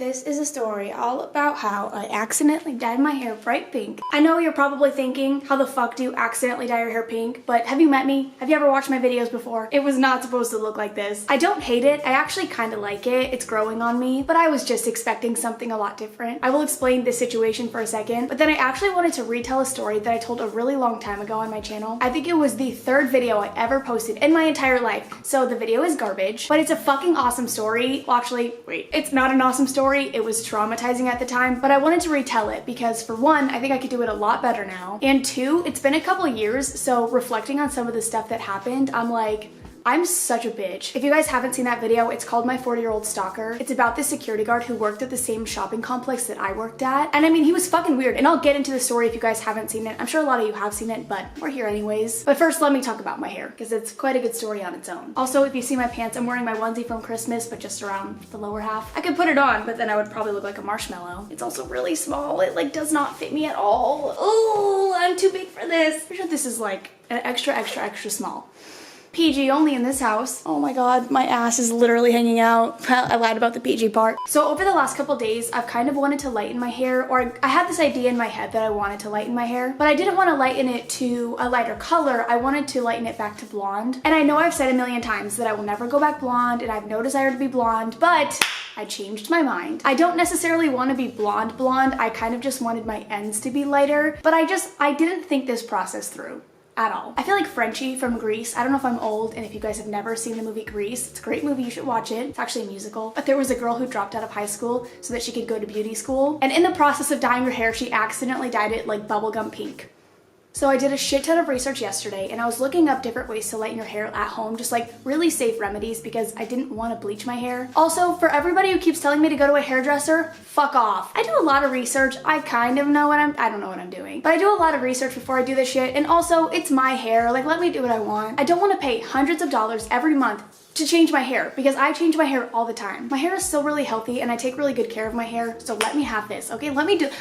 This is a story all about how I accidentally dyed my hair bright pink. I know you're probably thinking, how the fuck do you accidentally dye your hair pink? But have you met me? Have you ever watched my videos before? It was not supposed to look like this. I don't hate it. I actually kind of like it. It's growing on me, but I was just expecting something a lot different. I will explain this situation for a second, but then I actually wanted to retell a story that I told a really long time ago on my channel. I think it was the third video I ever posted in my entire life. So the video is garbage, but it's a fucking awesome story. Well, actually, wait, it's not an awesome story. It was traumatizing at the time, but I wanted to retell it because for one, I think I could do it a lot better now. And two, it's been a couple years, so reflecting on some of the stuff that happened, I'm like, I'm such a bitch. If you guys haven't seen that video, it's called My 40-Year-Old Stalker. It's about this security guard who worked at the same shopping complex that I worked at. And I mean, he was fucking weird. And I'll get into the story if you guys haven't seen it. I'm sure a lot of you have seen it, but we're here anyways. But first, let me talk about my hair because it's quite a good story on its own. Also, if you see my pants, I'm wearing my onesie from Christmas, but just around the lower half. I could put it on, but then I would probably look like a marshmallow. It's also really small. It like does not fit me at all. Oh, I'm too big for this. I'm sure this is like an extra small. PG only in this house. Oh my god, my ass is literally hanging out. I lied about the PG part. So over the last couple days, I've kind of wanted to lighten my hair, or I had this idea in my head that I wanted to lighten my hair, but I didn't want to lighten it to a lighter color. I wanted to lighten it back to blonde. And I know I've said a million times that I will never go back blonde, and I have no desire to be blonde, but I changed my mind. I don't necessarily want to be blonde. I kind of just wanted my ends to be lighter, but I didn't think this process through at all. I feel like Frenchy from Grease. I don't know if I'm old, and if you guys have never seen the movie Grease, it's a great movie, you should watch it. It's actually a musical. But there was a girl who dropped out of high school so that she could go to beauty school. And in the process of dyeing her hair, she accidentally dyed it like bubblegum pink. So I did a shit ton of research yesterday, and I was looking up different ways to lighten your hair at home, just like really safe remedies, because I didn't want to bleach my hair. Also, for everybody who keeps telling me to go to a hairdresser, fuck off. I do a lot of research. I kind of know I don't know what I'm doing, but I do a lot of research before I do this shit, and also it's my hair. Like, let me do what I want. I don't want to pay hundreds of dollars every month to change my hair because I change my hair all the time. My hair is still really healthy and I take really good care of my hair, so let me have this, okay?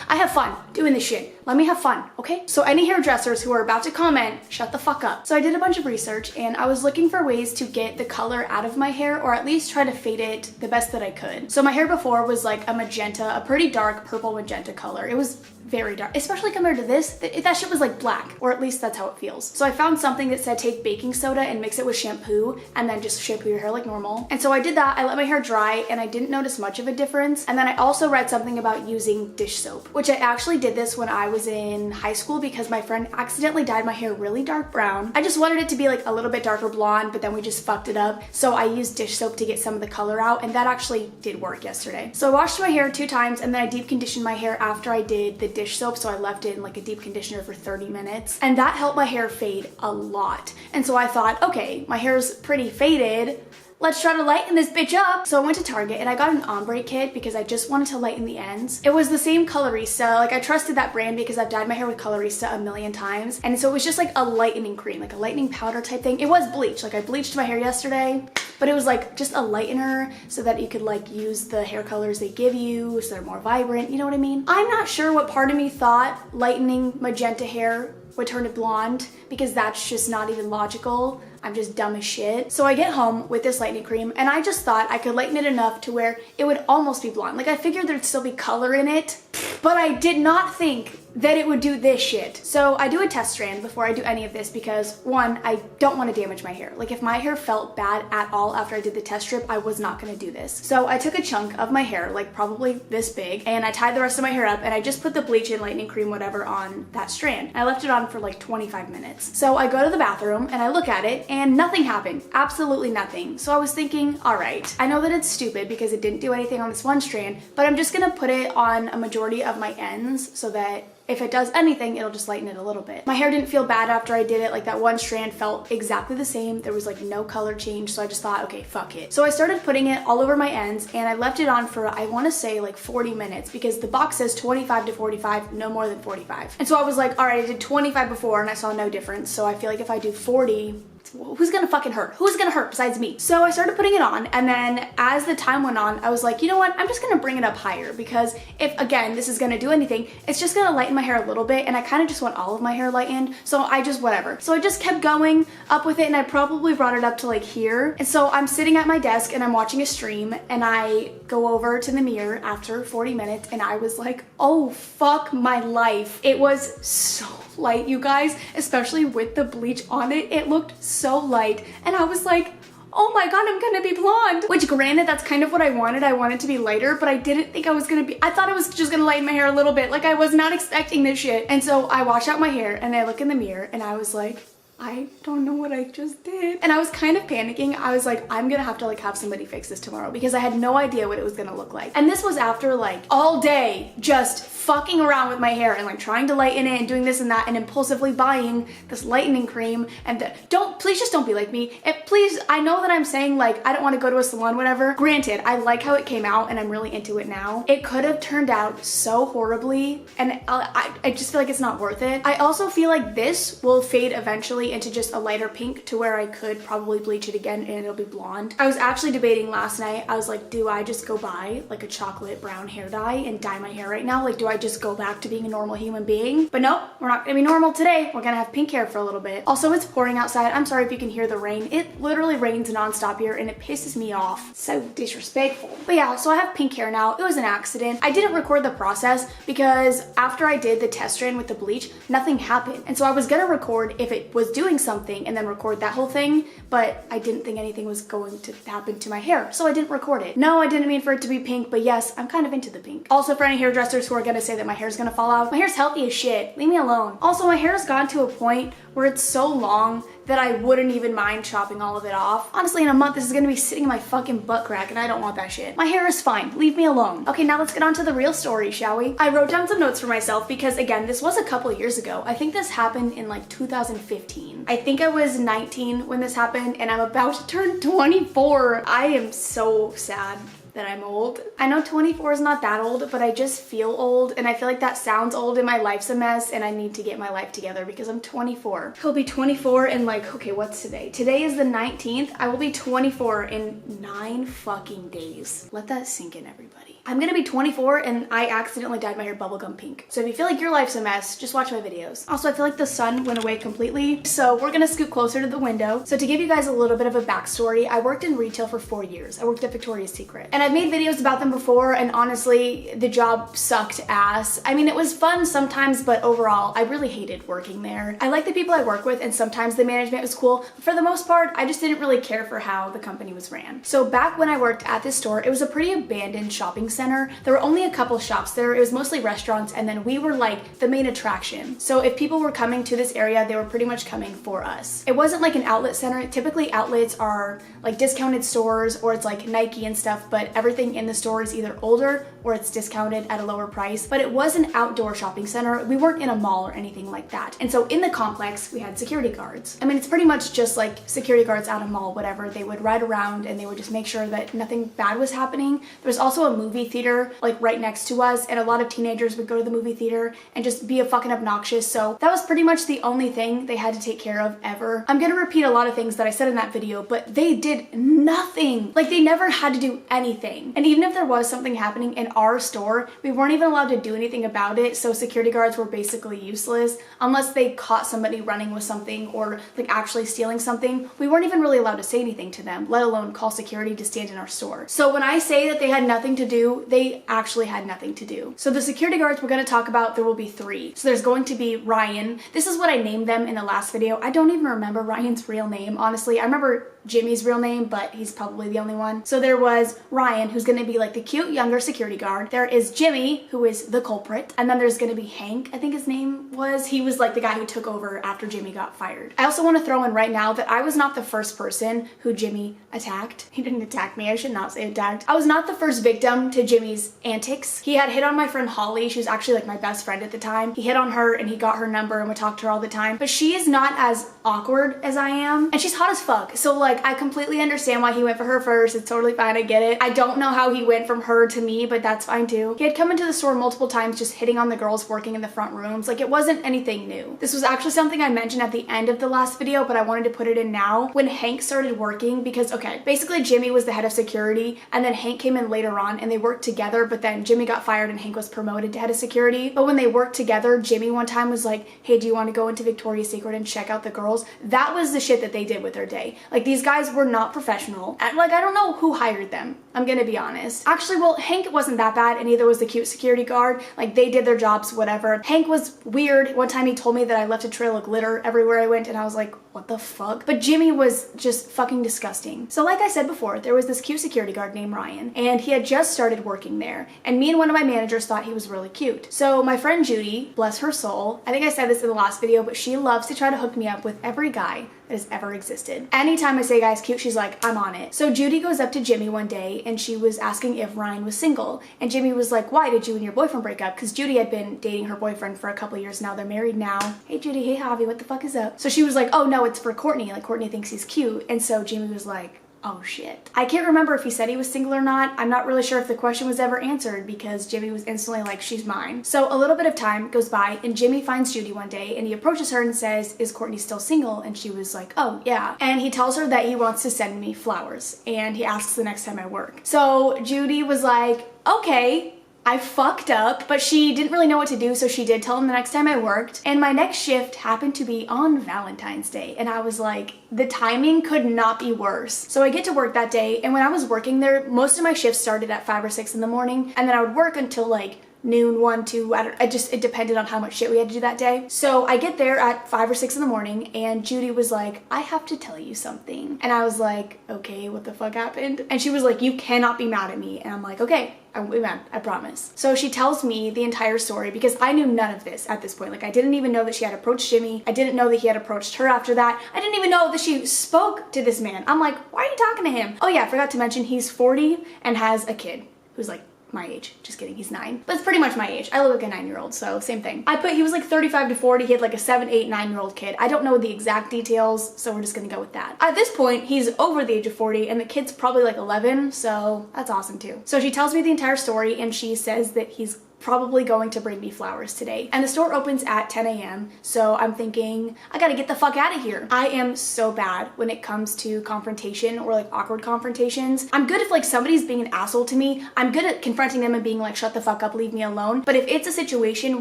I have fun doing this shit. Let me have fun, okay? So any hairdressers who are about to comment, shut the fuck up. So I did a bunch of research and I was looking for ways to get the color out of my hair, or at least try to fade it the best that I could. So my hair before was like a magenta, a pretty dark purple magenta color. It was very dark, especially compared to this. That shit was like black, or at least that's how it feels. So I found something that said take baking soda and mix it with shampoo and then just shampoo your hair like normal. And so I did that. I let my hair dry and I didn't notice much of a difference. And then I also read something about using dish soap, which I actually did this when I was in high school because my friend accidentally dyed my hair really dark brown. I just wanted it to be like a little bit darker blonde, but then we just fucked it up. So I used dish soap to get some of the color out, and that actually did work yesterday. So I washed my hair 2 times and then I deep conditioned my hair after I did the dish soap. So I left it in like a deep conditioner for 30 minutes and that helped my hair fade a lot. And so I thought, okay, my hair's pretty faded. Let's try to lighten this bitch up. So I went to Target and I got an ombre kit because I just wanted to lighten the ends. It was the same Colorista. Like, I trusted that brand because I've dyed my hair with Colorista a million times. And so it was just like a lightening cream, like a lightening powder type thing. It was bleach. Like, I bleached my hair yesterday, but it was like just a lightener so that you could like use the hair colors they give you so they're more vibrant. You know what I mean? I'm not sure what part of me thought lightening magenta hair would turn it blonde, because that's just not even logical. I'm just dumb as shit. So I get home with this lightening cream and I just thought I could lighten it enough to where it would almost be blonde. Like, I figured there'd still be color in it, but I did not think that it would do this shit. So I do a test strand before I do any of this because one, I don't want to damage my hair. Like, if my hair felt bad at all after I did the test strip, I was not gonna do this. So I took a chunk of my hair, like probably this big, and I tied the rest of my hair up and I just put the bleach and lightening cream, whatever, on that strand. I left it on for like 25 minutes. So I go to the bathroom and I look at it and nothing happened, absolutely nothing. So I was thinking, all right, I know that it's stupid because it didn't do anything on this one strand, but I'm just gonna put it on a majority of my ends so that if it does anything, it'll just lighten it a little bit. My hair didn't feel bad after I did it. Like, that one strand felt exactly the same. There was like no color change. So I just thought, okay, fuck it. So I started putting it all over my ends and I left it on for, I want to say like 40 minutes because the box says 25 to 45, no more than 45. And so I was like, all right, I did 25 before and I saw no difference. So I feel like if I do 40, who's gonna fucking hurt? Who's gonna hurt besides me? So I started putting it on, and then as the time went on, I was like, you know what? I'm just gonna bring it up higher because if, again, this is gonna do anything, it's just gonna lighten my hair a little bit, and I kind of just want all of my hair lightened, so I just whatever. So I just kept going up with it, and I probably brought it up to like here. And so I'm sitting at my desk and I'm watching a stream, and I go over to the mirror after 40 minutes and I was like, oh fuck my life. It was so light, you guys, especially with the bleach on it. It looked so light and I was like, oh my god, I'm gonna be blonde. Which granted, that's kind of what I wanted. I wanted to be lighter, but I didn't think I was gonna be, I thought I was just gonna lighten my hair a little bit. Like I was not expecting this shit. And so I washed out my hair and I look in the mirror and I was like, I don't know what I just did. And I was kind of panicking. I was like, I'm gonna have to like have somebody fix this tomorrow because I had no idea what it was gonna look like. And this was after like all day just fucking around with my hair and like trying to lighten it and doing this and that and impulsively buying this lightening cream. And please just don't be like me. And please, I know that I'm saying like, I don't want to go to a salon, whatever. Granted, I like how it came out and I'm really into it now. It could have turned out so horribly and I just feel like it's not worth it. I also feel like this will fade eventually into just a lighter pink to where I could probably bleach it again and it'll be blonde. I was actually debating last night. I was like, do I just go buy like a chocolate brown hair dye and dye my hair right now? Like, do I just go back to being a normal human being? But nope, we're not gonna be normal today. We're gonna have pink hair for a little bit. Also, it's pouring outside. I'm sorry if you can hear the rain. It literally rains nonstop here and it pisses me off. So disrespectful. But yeah, so I have pink hair now. It was an accident. I didn't record the process because after I did the test strand with the bleach, nothing happened. And so I was gonna record if it was doing something and then record that whole thing, but I didn't think anything was going to happen to my hair, so I didn't record it. No, I didn't mean for it to be pink, but yes, I'm kind of into the pink. Also, for any hairdressers who are gonna say that my hair's gonna fall out, my hair's healthy as shit. Leave me alone. Also, my hair's gone to a point where it's so long that I wouldn't even mind chopping all of it off. Honestly, in a month, this is gonna be sitting in my fucking butt crack and I don't want that shit. My hair is fine. Leave me alone. Okay, now let's get on to the real story, shall we? I wrote down some notes for myself because, again, this was a couple years ago. I think this happened in like 2015. I think I was 19 when this happened and I'm about to turn 24. I am so sad that I'm old. I know 24 is not that old, but I just feel old and I feel like that sounds old and my life's a mess and I need to get my life together because I'm 24. I'll be 24 in like, okay, what's today? Today is the 19th. I will be 24 in 9 fucking days. Let that sink in, everybody. I'm gonna be 24 and I accidentally dyed my hair bubblegum pink. So if you feel like your life's a mess, just watch my videos. Also, I feel like the sun went away completely, so we're gonna scoot closer to the window. So to give you guys a little bit of a backstory, I worked in retail for 4 years. I worked at Victoria's Secret. And I've made videos about them before, and honestly, the job sucked ass. I mean, it was fun sometimes, but overall, I really hated working there. I like the people I work with, and sometimes the management was cool, but for the most part, I just didn't really care for how the company was ran. So back when I worked at this store, it was a pretty abandoned shopping center. There were only a couple shops there. It was mostly restaurants, and then we were like the main attraction. So if people were coming to this area, they were pretty much coming for us. It wasn't like an outlet center. Typically outlets are like discounted stores or it's like Nike and stuff, but everything in the store is either older or it's discounted at a lower price. But it was an outdoor shopping center. We weren't in a mall or anything like that. And so in the complex, we had security guards. I mean, it's pretty much just like security guards at a mall, whatever. They would ride around and they would just make sure that nothing bad was happening. There was also a movie theater like right next to us, and a lot of teenagers would go to the movie theater and just be a fucking obnoxious. So that was pretty much the only thing they had to take care of ever. I'm gonna repeat a lot of things that I said in that video, but they did nothing. Like, they never had to do anything. And even if there was something happening in our store, we weren't even allowed to do anything about it. So security guards were basically useless unless they caught somebody running with something or like actually stealing something. We weren't even really allowed to say anything to them, let alone call security to stand in our store. So when I say that they had nothing to do, they actually had nothing to do. So the security guards we're going to talk about, there will be 3. So there's going to be Ryan. This is what I named them in the last video. I don't even remember Ryan's real name, honestly. I remember Jimmy's real name, but he's probably the only one. So there was Ryan, who's gonna be like the cute younger security guard. There is Jimmy, who is the culprit. And then there's gonna be Hank, I think his name was. He was like the guy who took over after Jimmy got fired. I also want to throw in right now that I was not the first person who Jimmy attacked. He didn't attack me, I should not say attacked. I was not the first victim to Jimmy's antics. He had hit on my friend Holly. She was actually like my best friend at the time. He hit on her and he got her number and would talk to her all the time. But she is not as awkward as I am. And she's hot as fuck. So like, I completely understand why he went for her first. It's totally fine, I get it. I don't know how he went from her to me, but that's fine too. He had come into the store multiple times just hitting on the girls working in the front rooms. Like, it wasn't anything new. This was actually something I mentioned at the end of the last video, but I wanted to put it in now. When Hank started working, because okay, basically Jimmy was the head of security and then Hank came in later on and they worked together, but then Jimmy got fired and Hank was promoted to head of security. But when they worked together, Jimmy one time was like, hey, do you want to go into Victoria's Secret and check out the girls? That was the shit that they did with their day. Like, these these guys were not professional. And like, I don't know who hired them. I'm gonna be honest. Actually, well, Hank wasn't that bad, and neither was the cute security guard. Like, they did their jobs, whatever. Hank was weird. One time he told me that I left a trail of glitter everywhere I went, and I was like, what the fuck? But Jimmy was just fucking disgusting. So like I said before, there was this cute security guard named Ryan, and he had just started working there, and me and one of my managers thought he was really cute. So my friend Judy, bless her soul, I think I said this in the last video, but she loves to try to hook me up with every guy that has ever existed. Anytime I say guy's cute, she's like, I'm on it. So Judy goes up to Jimmy one day and she was asking if Ryan was single. And Jimmy was like, why did you and your boyfriend break up? Because Judy had been dating her boyfriend for a couple years now. They're married now. Hey Judy, hey Javi, what the fuck is up? So she was like, oh no, it's for Courtney. Like Courtney thinks he's cute. And so Jimmy was like, oh shit. I can't remember if he said he was single or not. I'm not really sure if the question was ever answered because Jimmy was instantly like, she's mine. So a little bit of time goes by and Jimmy finds Judy one day and he approaches her and says, is Courtney still single? And she was like, oh yeah. And he tells her that he wants to send me flowers and he asks the next time I work. So Judy was like, okay. I fucked up, but she didn't really know what to do, so she did tell him the next time I worked. And my next shift happened to be on Valentine's Day, and I was like, the timing could not be worse. So I get to work that day, and when I was working there, most of my shifts started at 5 or 6 in the morning, and then I would work until like noon, 1, 2, it depended on how much shit we had to do that day. So I get there at 5 or 6 in the morning and Judy was like, I have to tell you something. And I was like, okay, what the fuck happened? And she was like, you cannot be mad at me. And I'm like, okay, I won't be mad, I promise. So she tells me the entire story because I knew none of this at this point. Like I didn't even know that she had approached Jimmy. I didn't know that he had approached her after that. I didn't even know that she spoke to this man. I'm like, why are you talking to him? Oh yeah, I forgot to mention he's 40 and has a kid who's like my age. Just kidding, he's 9. But it's pretty much my age. I look like a 9-year-old, so same thing. He was like 35 to 40. He had like a 7, 8, 9-year-old kid. I don't know the exact details, so we're just gonna go with that. At this point, he's over the age of 40 and the kid's probably like 11, so that's awesome too. So she tells me the entire story and she says that he's probably going to bring me flowers today. And the store opens at 10 a.m. So I'm thinking, I gotta get the fuck out of here. I am so bad when it comes to confrontation or like awkward confrontations. I'm good if like somebody's being an asshole to me. I'm good at confronting them and being like, shut the fuck up, leave me alone. But if it's a situation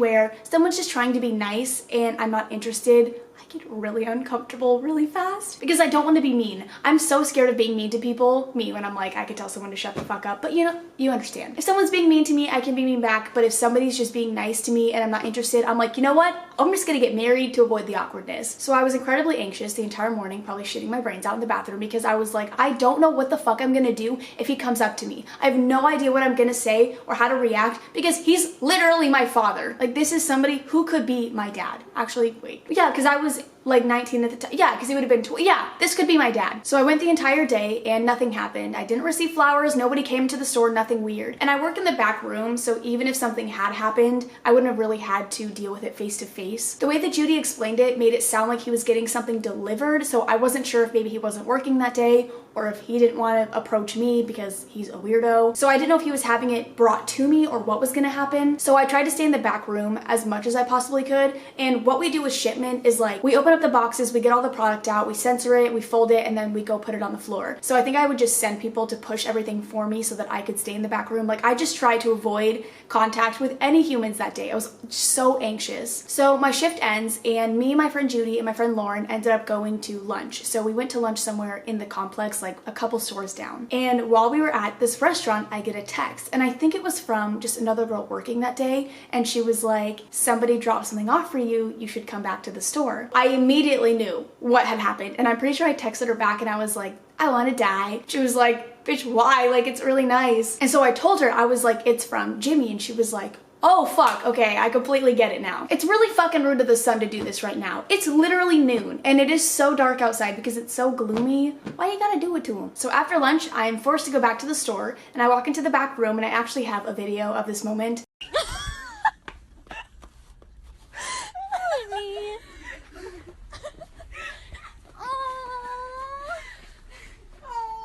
where someone's just trying to be nice and I'm not interested, I get really uncomfortable really fast because I don't want to be mean. I'm so scared of being mean to people. Me when I'm like, I could tell someone to shut the fuck up, but you know, you understand. If someone's being mean to me, I can be mean back, but if somebody's just being nice to me and I'm not interested, I'm like, you know what? I'm just gonna get married to avoid the awkwardness. So I was incredibly anxious the entire morning, probably shitting my brains out in the bathroom because I was like, I don't know what the fuck I'm gonna do if he comes up to me. I have no idea what I'm gonna say or how to react because he's literally my father. Like this is somebody who could be my dad. Actually, wait. Yeah, because I was like 19 at the time. Yeah, because he would have been 20. Yeah, this could be my dad. So I went the entire day and nothing happened. I didn't receive flowers. Nobody came to the store, nothing weird. And I work in the back room, so even if something had happened, I wouldn't have really had to deal with it face to face. The way that Judy explained it made it sound like he was getting something delivered, so I wasn't sure if maybe he wasn't working that day or if he didn't want to approach me because he's a weirdo. So I didn't know if he was having it brought to me or what was gonna happen. So I tried to stay in the back room as much as I possibly could. And what we do with shipment is like, we open up the boxes, we get all the product out, we censor it, we fold it, and then we go put it on the floor. So I think I would just send people to push everything for me so that I could stay in the back room. Like I just tried to avoid contact with any humans that day. I was so anxious. So my shift ends and me, my friend Judy, and my friend Lauren ended up going to lunch. So we went to lunch somewhere in the complex, like a couple stores down. And while we were at this restaurant, I get a text. And I think it was from just another girl working that day. And she was like, somebody dropped something off for you. You should come back to the store. I immediately knew what had happened. And I'm pretty sure I texted her back and I was like, I want to die. She was like, bitch, why? Like, it's really nice. And so I told her, I was like, it's from Jimmy. And she was like, oh fuck, okay, I completely get it now. It's really fucking rude of the sun to do this right now. It's literally noon and it is so dark outside because it's so gloomy. Why you gotta do it to him? So after lunch, I'm forced to go back to the store and I walk into the back room and I actually have a video of this moment.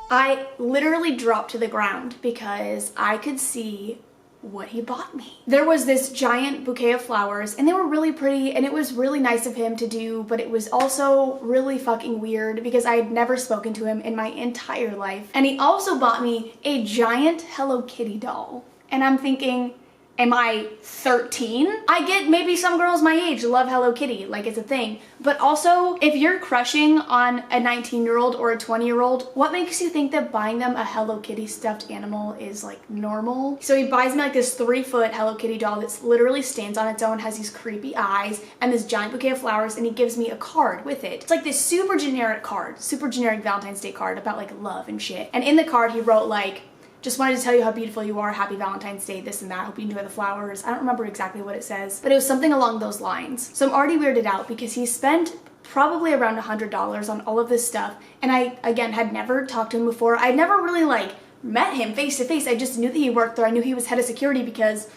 I literally dropped to the ground because I could see what he bought me. There was this giant bouquet of flowers and they were really pretty and it was really nice of him to do, but it was also really fucking weird because I had never spoken to him in my entire life. And he also bought me a giant Hello Kitty doll. And I'm thinking, Am I 13? I get maybe some girls my age love Hello Kitty, like it's a thing. But also, if you're crushing on a 19-year-old or a 20-year-old, what makes you think that buying them a Hello Kitty stuffed animal is like normal? So he buys me like this 3-foot Hello Kitty doll that literally stands on its own, has these creepy eyes and this giant bouquet of flowers, and he gives me a card with it. It's like this super generic card, super generic Valentine's Day card about like love and shit. And in the card he wrote like, just wanted to tell you how beautiful you are, happy Valentine's Day, this and that, hope you enjoy the flowers. I don't remember exactly what it says, but it was something along those lines. So I'm already weirded out because he spent probably around $100 on all of this stuff, and I, again, had never talked to him before. I'd never really like met him face to face. I just knew that he worked there. I knew he was head of security because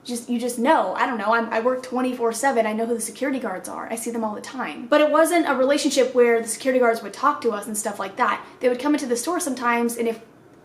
you just know. I don't know, I work 24/7. I know who the security guards are. I see them all the time. But it wasn't a relationship where the security guards would talk to us and stuff like that. They would come into the store sometimes, and if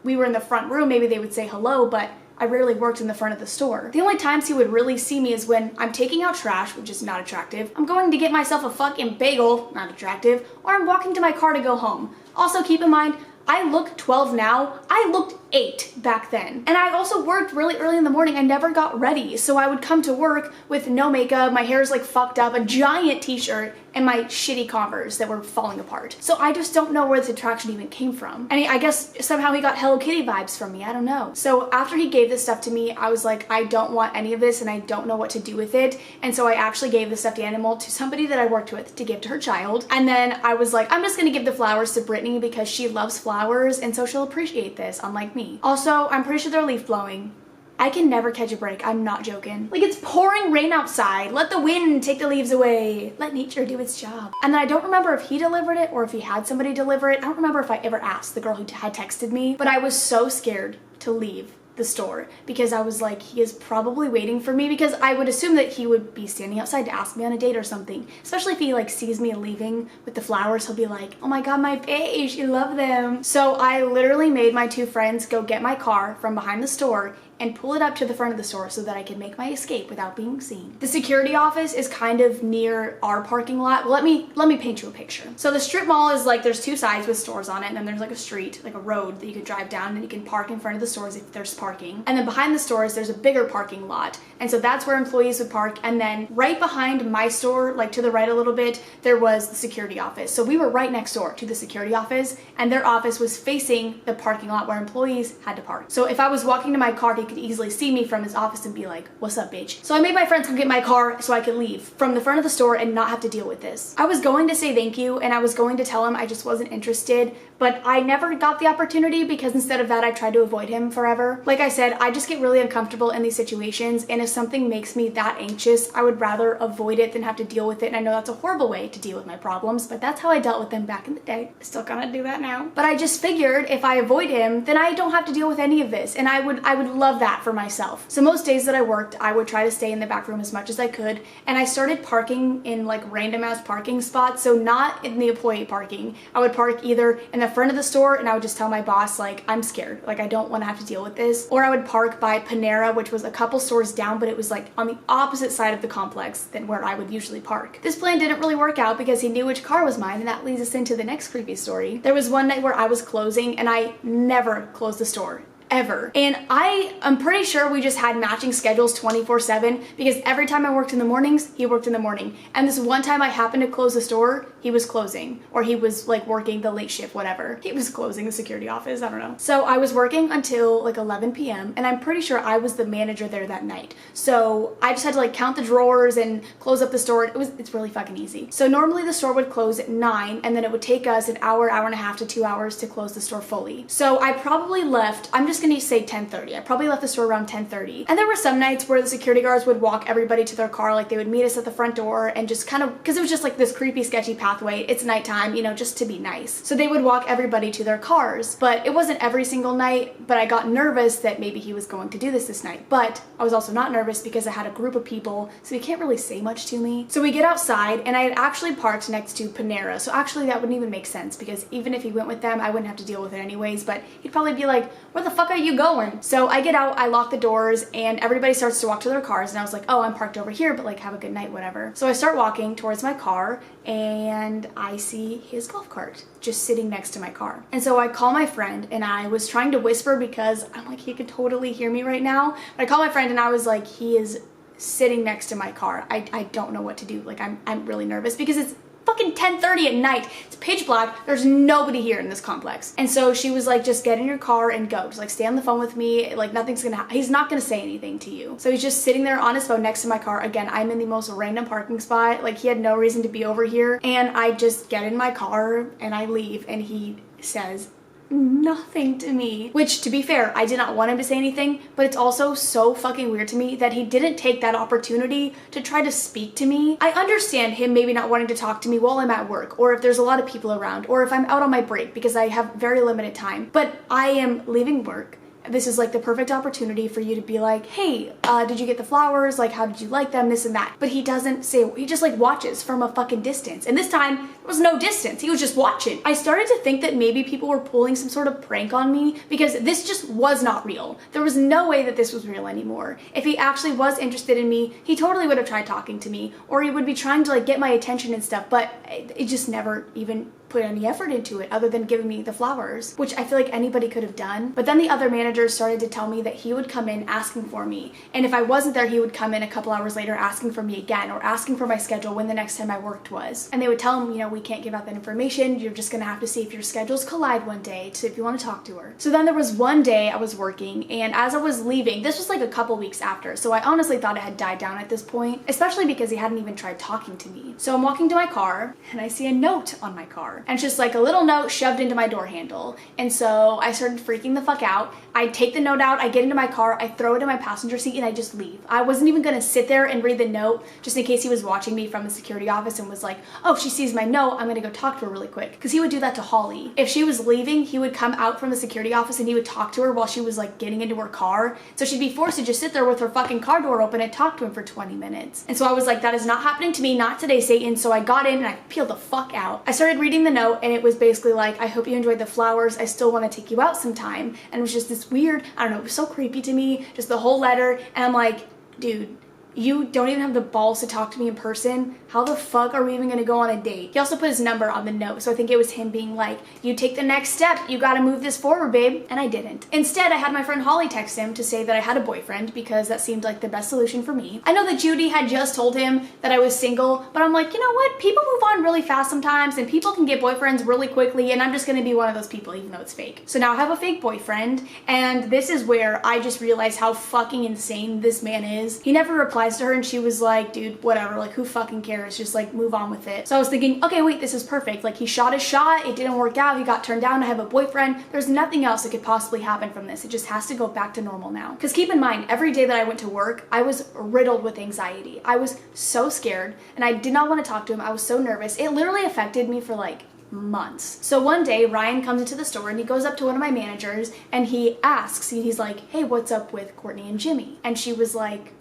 we were in the front room, maybe they would say hello, but I rarely worked in the front of the store. The only times he would really see me is when I'm taking out trash, which is not attractive, I'm going to get myself a fucking bagel, not attractive, or I'm walking to my car to go home. Also, keep in mind, I look 12 now. I looked 8 back then. And I also worked really early in the morning. I never got ready. So I would come to work with no makeup, my hair is like fucked up, a giant t-shirt, and my shitty Converse that were falling apart. So I just don't know where this attraction even came from. And I guess somehow he got Hello Kitty vibes from me, I don't know. So after he gave this stuff to me, I was like, I don't want any of this and I don't know what to do with it. And so I actually gave the stuffed animal to somebody that I worked with to give to her child. And then I was like, I'm just gonna give the flowers to Brittany because she loves flowers and so she'll appreciate this, unlike me. Also, I'm pretty sure they're leaf blowing. I can never catch a break, I'm not joking. Like, it's pouring rain outside. Let the wind take the leaves away. Let nature do its job. And then I don't remember if he delivered it or if he had somebody deliver it. I don't remember if I ever asked the girl who had texted me, but I was so scared to leave the store because I was like, he is probably waiting for me, because I would assume that he would be standing outside to ask me on a date or something, especially if he like sees me leaving with the flowers. He'll be like, oh my god, my beige, you love them. So I literally made my 2 friends go get my car from behind the store and pull it up to the front of the store so that I could make my escape without being seen. The security office is kind of near our parking lot. Let me paint you a picture. So the strip mall is like, there's 2 sides with stores on it, and then there's like a street, like a road that you could drive down, and you can park in front of the stores if there's parking. And then behind the stores, there's a bigger parking lot. And so that's where employees would park. And then right behind my store, like to the right a little bit, there was the security office. So we were right next door to the security office, and their office was facing the parking lot where employees had to park. So if I was walking to my car, he could easily see me from his office and be like, what's up, bitch? So I made my friends come get my car so I could leave from the front of the store and not have to deal with this. I was going to say thank you, and I was going to tell him I just wasn't interested, but I never got the opportunity because instead of that, I tried to avoid him forever. Like I said, I just get really uncomfortable in these situations, and if something makes me that anxious, I would rather avoid it than have to deal with it. And I know that's a horrible way to deal with my problems, but that's how I dealt with them back in the day. I still kind of do that now. But I just figured if I avoid him, then I don't have to deal with any of this, and I would love that for myself. So most days that I worked, I would try to stay in the back room as much as I could, and I started parking in like random ass parking spots, so not in the employee parking. I would park either in the front of the store, and I would just tell my boss like, I'm scared, like I don't want to have to deal with this, or I would park by Panera, which was a couple stores down, but it was like on the opposite side of the complex than where I would usually park. This plan didn't really work out because he knew which car was mine, and that leads us into the next creepy story. There was one night where I was closing, and I never closed the store, ever. And I'm pretty sure we just had matching schedules 24/7 because every time I worked in the mornings, he worked in the morning. And this one time I happened to close the store, he was closing, or he was like working the late shift, whatever. He was closing the security office, I don't know. So I was working until like 11 p.m. and I'm pretty sure I was the manager there that night. So I just had to like count the drawers and close up the store. It's really fucking easy. So normally the store would close at 9, and then it would take us an hour, hour and a half to 2 hours to close the store fully. So I probably left, I'm just gonna say 10:30. I probably left the store around 10:30. And there were some nights where the security guards would walk everybody to their car, like they would meet us at the front door and just kind of, because it was just like this creepy, sketchy pathway. It's nighttime, you know, just to be nice. So they would walk everybody to their cars. But it wasn't every single night, but I got nervous that maybe he was going to do this night. But I was also not nervous because I had a group of people, so he can't really say much to me. So we get outside, and I had actually parked next to Panera. So actually that wouldn't even make sense because even if he went with them, I wouldn't have to deal with it anyways, but he'd probably be like, where the fuck fuck are you going? So I get out, I lock the doors, and everybody starts to walk to their cars, and I was like, oh, I'm parked over here, but like, have a good night, whatever. So I start walking towards my car, and I see his golf cart just sitting next to my car. And so I call my friend, and I was trying to whisper because I'm like, he could totally hear me right now. But I call my friend, and I was like, he is sitting next to my car. I don't know what to do. Like, I'm really nervous because it's fucking 10:30 at night. It's pitch black. There's nobody here in this complex. And so she was like, just get in your car and go. Just like stay on the phone with me. Like nothing's gonna he's not gonna say anything to you. So he's just sitting there on his phone next to my car. Again, I'm in the most random parking spot. Like he had no reason to be over here. And I just get in my car and I leave, and he says nothing to me, which, to be fair, I did not want him to say anything, but it's also so fucking weird to me that he didn't take that opportunity to try to speak to me. I understand him maybe not wanting to talk to me while I'm at work, or if there's a lot of people around, or if I'm out on my break because I have very limited time, but I am leaving work. This is like the perfect opportunity for you to be like, hey, did you get the flowers? Like, how did you like them? This and that. But he doesn't say, he just like watches from a fucking distance. And this time, there was no distance. He was just watching. I started to think that maybe people were pulling some sort of prank on me because this just was not real. There was no way that this was real anymore. If he actually was interested in me, he totally would have tried talking to me, or he would be trying to like get my attention and stuff, but it just never even put any effort into it other than giving me the flowers, which I feel like anybody could have done. But then the other managers started to tell me that he would come in asking for me, and if I wasn't there, he would come in a couple hours later asking for me again, or asking for my schedule when the next time I worked was. And they would tell him, you know, we can't give out that information. You're just gonna have to see if your schedules collide one day to if you want to talk to her. So then there was one day I was working, and as I was leaving, this was like a couple weeks after, so I honestly thought it had died down at this point, especially because he hadn't even tried talking to me. So I'm walking to my car, and I see a note on my car. And it's just like a little note shoved into my door handle. And so I started freaking the fuck out. I take the note out, I get into my car, I throw it in my passenger seat, and I just leave. I wasn't even gonna sit there and read the note just in case he was watching me from the security office and was like, oh, she sees my note, I'm gonna go talk to her really quick. Because he would do that to Holly. If she was leaving, he would come out from the security office and he would talk to her while she was like getting into her car. So she'd be forced to just sit there with her fucking car door open and talk to him for 20 minutes. And so I was like, that is not happening to me, not today, Satan. So I got in and I peeled the fuck out. I started reading the note, and it was basically like, I hope you enjoyed the flowers. I still want to take you out sometime. And it was just this weird, I don't know, it was so creepy to me, just the whole letter. And I'm like, dude, you don't even have the balls to talk to me in person. How the fuck are we even gonna go on a date? He also put his number on the note, so I think it was him being like, you take the next step, you gotta move this forward, babe. And I didn't. Instead, I had my friend Holly text him to say that I had a boyfriend because that seemed like the best solution for me. I know that Judy had just told him that I was single, but I'm like, you know what? People move on really fast sometimes, and people can get boyfriends really quickly, and I'm just gonna be one of those people even though it's fake. So now I have a fake boyfriend, and this is where I just realized how fucking insane this man is. He never replies to her, and she was like, dude, whatever, like who fucking cares? Just like move on with it. So I was thinking, okay, wait, this is perfect. Like he shot his shot, it didn't work out, he got turned down, I have a boyfriend. There's nothing else that could possibly happen from this. It just has to go back to normal now. Because keep in mind, every day that I went to work, I was riddled with anxiety. I was so scared, and I did not want to talk to him. I was so nervous. It literally affected me for like months. So one day Ryan comes into the store and he goes up to one of my managers and he asks, he's like, hey, what's up with Courtney and Jimmy? And she was like,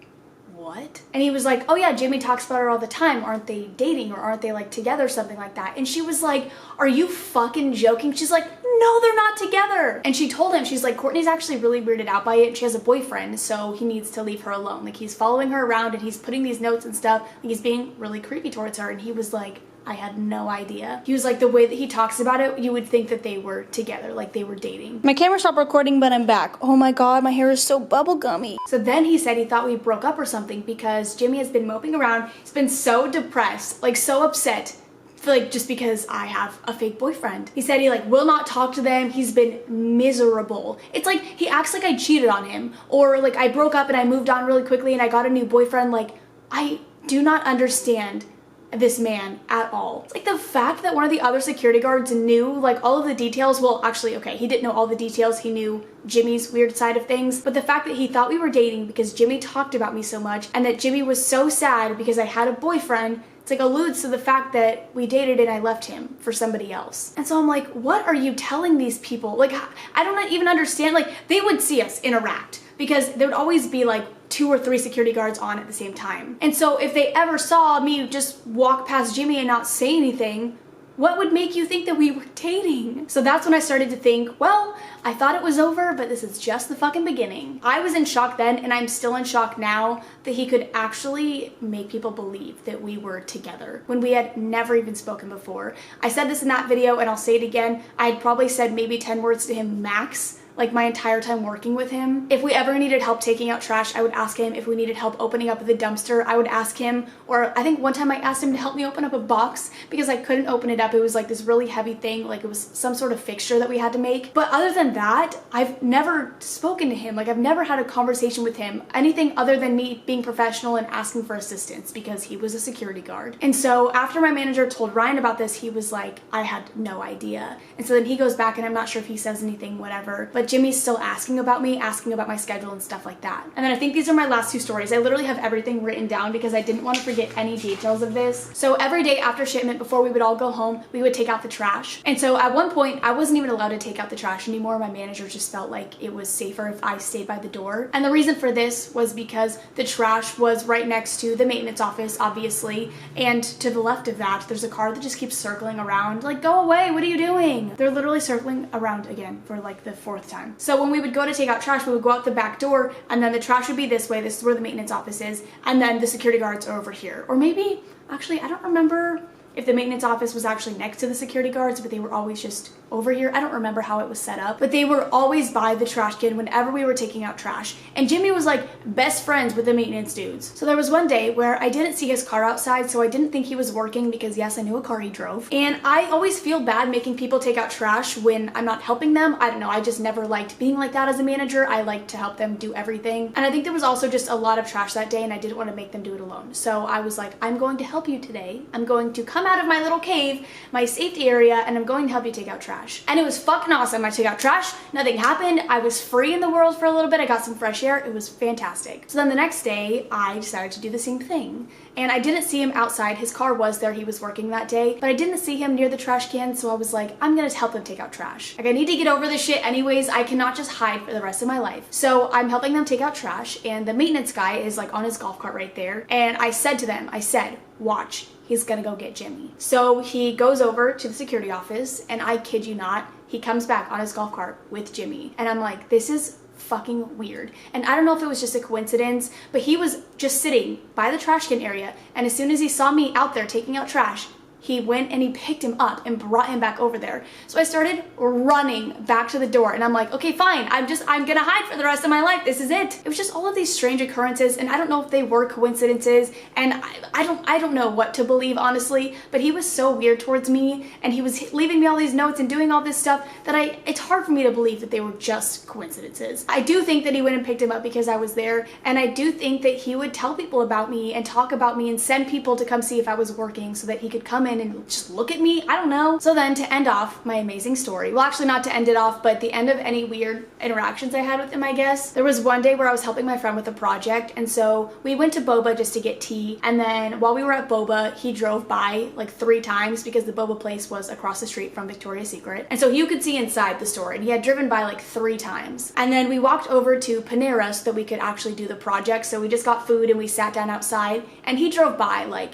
what? And he was like, oh yeah, Jimmy talks about her all the time. Aren't they dating, or aren't they like together, something like that? And she was like, are you fucking joking? She's like, no, they're not together. And she told him, she's like, Courtney's actually really weirded out by it, and she has a boyfriend, so he needs to leave her alone. Like he's following her around and he's putting these notes and stuff, and he's being really creepy towards her. And he was like, I had no idea. He was like, the way that he talks about it, you would think that they were together, like they were dating. My camera stopped recording, but I'm back. Oh my god, my hair is so bubblegummy. So then he said he thought we broke up or something because Jimmy has been moping around. He's been so depressed, like so upset, like just because I have a fake boyfriend. He said he like will not talk to them. He's been miserable. It's like he acts like I cheated on him, or like I broke up and I moved on really quickly and I got a new boyfriend. Like I do not understand this man at all. It's like the fact that one of the other security guards knew like all of the details. Well, actually, okay, he didn't know all the details. He knew Jimmy's weird side of things, but the fact that he thought we were dating because Jimmy talked about me so much, and that Jimmy was so sad because I had a boyfriend, it's like alludes to the fact that we dated and I left him for somebody else. And so I'm like, what are you telling these people? Like, I don't even understand. Like, they would see us interact because there would always be like 2 or 3 security guards on at the same time. And so if they ever saw me just walk past Jimmy and not say anything, What would make you think that we were dating? So that's when I started to think, well, I thought it was over, but this is just the fucking beginning. I was in shock then, and I'm still in shock now that he could actually make people believe that we were together when we had never even spoken before. I said this in that video, and I'll say it again. I had probably said maybe 10 words to him max, like my entire time working with him. If we ever needed help taking out trash, I would ask him. If we needed help opening up the dumpster, I would ask him. Or I think one time I asked him to help me open up a box because I couldn't open it up. It was like this really heavy thing, like it was some sort of fixture that we had to make. But other than that, I've never spoken to him. Like I've never had a conversation with him, anything other than me being professional and asking for assistance because he was a security guard. And so after my manager told Ryan about this, he was like, I had no idea. And so then he goes back, and I'm not sure if he says anything, whatever, but Jimmy's still asking about me, asking about my schedule and stuff like that. And then I think these are my last two stories. I literally have everything written down because I didn't want to forget any details of this. So every day after shipment, before we would all go home, we would take out the trash. And so at one point, I wasn't even allowed to take out the trash anymore. My manager just felt like it was safer if I stayed by the door. And the reason for this was because the trash was right next to the maintenance office, obviously. And to the left of that, there's a car that just keeps circling around. Like, go away, what are you doing? They're literally circling around again for like the 4th time. So when we would go to take out trash, we would go out the back door, and then the trash would be this way. This is where the maintenance office is. And then the security guards are over here. Or maybe, actually, I don't remember if the maintenance office was actually next to the security guards, but they were always just over here. I don't remember how it was set up, but they were always by the trash can whenever we were taking out trash. And Jimmy was like best friends with the maintenance dudes. So there was one day where I didn't see his car outside, so I didn't think he was working because yes, I knew a car he drove. And I always feel bad making people take out trash when I'm not helping them. I don't know, I just never liked being like that as a manager. I like to help them do everything. And I think there was also just a lot of trash that day, and I didn't want to make them do it alone. So I was like, I'm going to help you today. I'm going to come out of my little cave, my safety area, and I'm going to help you take out trash. And it was fucking awesome. I took out trash, nothing happened. I was free in the world for a little bit. I got some fresh air. It was fantastic. So then the next day, I decided to do the same thing. And I didn't see him outside. His car was there. He was working that day, but I didn't see him near the trash can. So I was like, I'm gonna help him take out trash. Like I need to get over this shit anyways. I cannot just hide for the rest of my life. So I'm helping them take out trash, and the maintenance guy is like on his golf cart right there. And I said to them, I said, watch, he's gonna go get Jimmy. So he goes over to the security office, and I kid you not, he comes back on his golf cart with Jimmy. And I'm like, this is fucking weird. And I don't know if it was just a coincidence, but he was just sitting by the trash can area, and as soon as he saw me out there taking out trash, he went and he picked him up and brought him back over there. So I started running back to the door, and I'm like, okay, fine. I'm gonna hide for the rest of my life. This is it. It was just all of these strange occurrences, and I don't know if they were coincidences, and I don't know what to believe, honestly, but he was so weird towards me, and he was leaving me all these notes and doing all this stuff that it's hard for me to believe that they were just coincidences. I do think that he went and picked him up because I was there, and I do think that he would tell people about me and talk about me and send people to come see if I was working so that he could come in and just look at me. I don't know. So then to end off my amazing story, well, actually not to end it off, but the end of any weird interactions I had with him, I guess. There was one day where I was helping my friend with a project, and so we went to Boba just to get tea, and then while we were at Boba, he drove by like 3 times because the Boba place was across the street from Victoria's Secret, and so you could see inside the store, and he had driven by like 3 times. And then we walked over to Panera so that we could actually do the project, so we just got food and we sat down outside, and he drove by like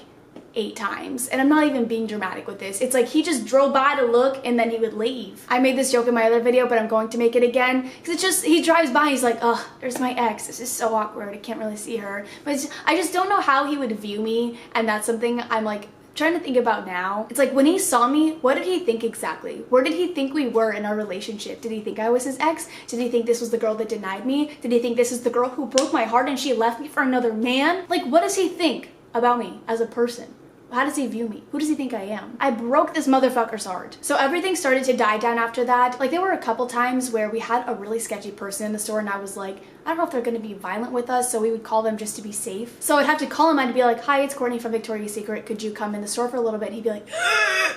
8 times. And I'm not even being dramatic with this. It's like he just drove by to look and then he would leave. I made this joke in my other video, but I'm going to make it again because it's just, he drives by, he's like, oh, there's my ex. This is so awkward. I can't really see her. But I just don't know how he would view me, and that's something I'm like trying to think about now. It's like when he saw me, what did he think exactly? Where did he think we were in our relationship? Did he think I was his ex? Did he think this was the girl that denied me? Did he think this is the girl who broke my heart and she left me for another man? Like, what does he think about me as a person? How does he view me? Who does he think I am? I broke this motherfucker's heart. So everything started to die down after that. Like there were a couple times where we had a really sketchy person in the store, and I was like, I don't know if they're gonna be violent with us, so we would call them just to be safe. So I'd have to call him, I'd be like, hi, it's Courtney from Victoria's Secret. Could you come in the store for a little bit? And he'd be like,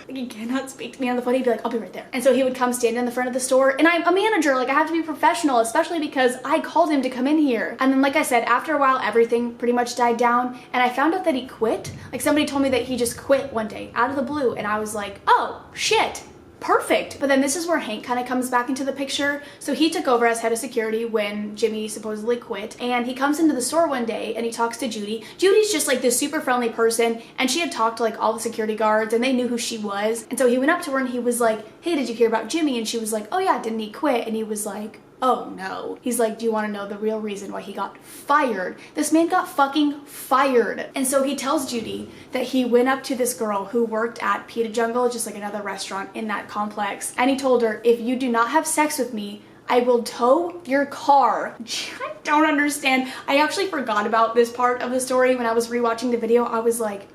he cannot speak to me on the phone. He'd be like, I'll be right there. And so he would come stand in the front of the store, and I'm a manager, like I have to be professional, especially because I called him to come in here. And then like I said, after a while, everything pretty much died down, and I found out that he quit. Like somebody told me that he just quit one day out of the blue, and I was like, oh shit, perfect. But then this is where Hank kind of comes back into the picture. So he took over as head of security when Jimmy supposedly quit, and he comes into the store one day and he talks to Judy. Judy's just like this super friendly person, and she had talked to like all the security guards and they knew who she was. And so he went up to her and he was like, hey, did you hear about Jimmy? And she was like, oh yeah, didn't he quit? And he was like, oh no. He's like, do you want to know the real reason why he got fired? This man got fucking fired. And so he tells Judy that he went up to this girl who worked at Pita Jungle, just like another restaurant in that complex, and he told her, if you do not have sex with me, I will tow your car. I don't understand. I actually forgot about this part of the story when I was rewatching the video. I was like,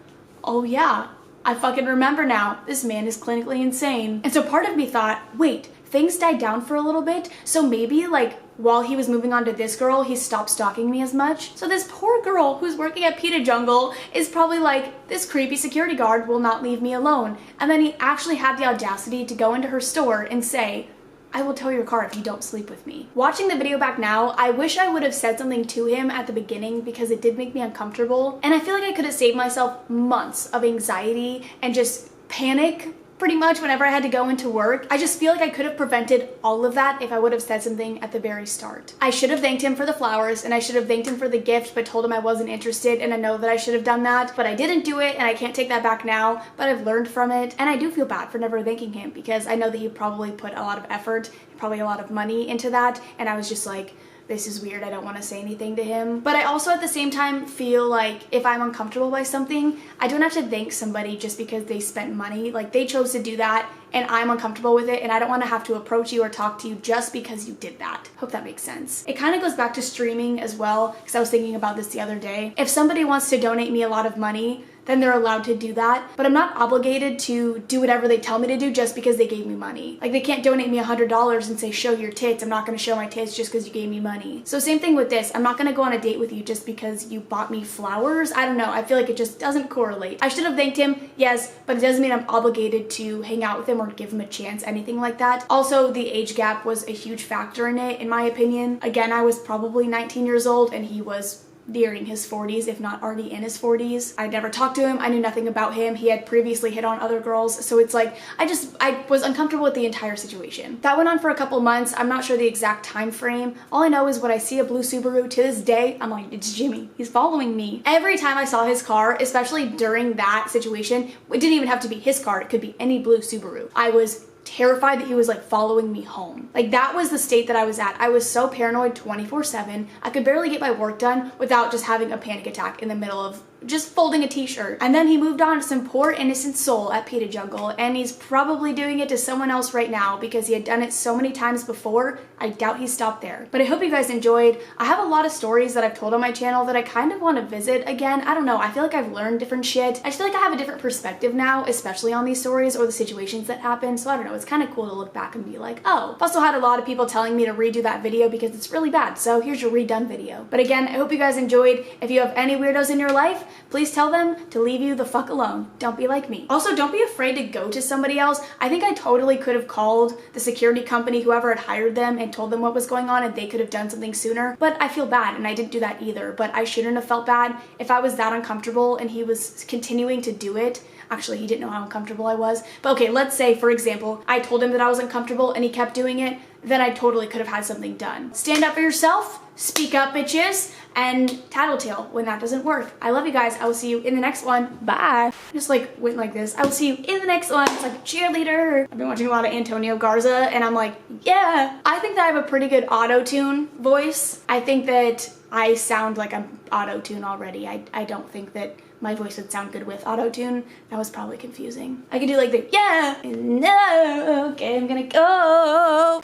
oh yeah, I fucking remember now. This man is clinically insane. And so part of me thought, wait, things died down for a little bit, so maybe like while he was moving on to this girl, he stopped stalking me as much. So this poor girl who's working at Pita Jungle is probably like, this creepy security guard will not leave me alone. And then he actually had the audacity to go into her store and say, I will tow your car if you don't sleep with me. Watching the video back now, I wish I would have said something to him at the beginning because it did make me uncomfortable. And I feel like I could have saved myself months of anxiety and just panic pretty much whenever I had to go into work. I just feel like I could have prevented all of that if I would have said something at the very start. I should have thanked him for the flowers and I should have thanked him for the gift, but told him I wasn't interested, and I know that I should have done that, but I didn't do it and I can't take that back now, but I've learned from it. And I do feel bad for never thanking him because I know that he probably put a lot of effort, probably a lot of money into that, and I was just like, this is weird, I don't want to say anything to him. But I also at the same time feel like if I'm uncomfortable by something, I don't have to thank somebody just because they spent money. Like, they chose to do that and I'm uncomfortable with it, and I don't want to have to approach you or talk to you just because you did that. Hope that makes sense. It kind of goes back to streaming as well, because I was thinking about this the other day. If somebody wants to donate me a lot of money, then they're allowed to do that, but I'm not obligated to do whatever they tell me to do just because they gave me money. Like, they can't donate me $100 and say, show your tits. I'm not gonna show my tits just because you gave me money. So same thing with this. I'm not gonna go on a date with you just because you bought me flowers. I don't know, I feel like it just doesn't correlate. I should have thanked him, yes, but it doesn't mean I'm obligated to hang out with him or give him a chance, anything like that. Also, the age gap was a huge factor in it, in my opinion. Again, I was probably 19 years old and he was nearing his 40s, if not already in his 40s. I never talked to him. I knew nothing about him. He had previously hit on other girls. So it's like, I was uncomfortable with the entire situation. That went on for a couple months. I'm not sure the exact time frame. All I know is when I see a blue Subaru to this day, I'm like, it's Jimmy. He's following me. Every time I saw his car, especially during that situation, it didn't even have to be his car. It could be any blue Subaru. I was terrified that he was like following me home. Like, that was the state that I was at. I was so paranoid 24/7. I could barely get my work done without just having a panic attack in the middle of just folding a t-shirt. And then he moved on to some poor innocent soul at Pita Jungle, and he's probably doing it to someone else right now because he had done it so many times before. I doubt he stopped there. But I hope you guys enjoyed. I have a lot of stories that I've told on my channel that I kind of want to visit again. I don't know, I feel like I've learned different shit. I just feel like I have a different perspective now, especially on these stories or the situations that happen. So I don't know, it's kind of cool to look back and be like, oh. I've also had a lot of people telling me to redo that video because it's really bad, so here's your redone video. But again, I hope you guys enjoyed. If you have any weirdos in your life, please tell them to leave you the fuck alone. Don't be like me. Also, don't be afraid to go to somebody else. I think I totally could have called the security company, whoever had hired them, and told them what was going on, and they could have done something sooner. But I feel bad, and I didn't do that either. But I shouldn't have felt bad if I was that uncomfortable and he was continuing to do it. Actually, he didn't know how uncomfortable I was. But okay, let's say, for example, I told him that I was uncomfortable and he kept doing it, then I totally could have had something done. Stand up for yourself, speak up, bitches, and tattletale when that doesn't work. I love you guys. I will see you in the next one. Bye. Just like went like this. I will see you in the next one. It's like a cheerleader. I've been watching a lot of Antonio Garza and I'm like, yeah. I think that I have a pretty good auto-tune voice. I think that I sound like I'm auto-tune already. I don't think that my voice would sound good with auto-tune. That was probably confusing. I could do like the, yeah, no, okay, I'm gonna go.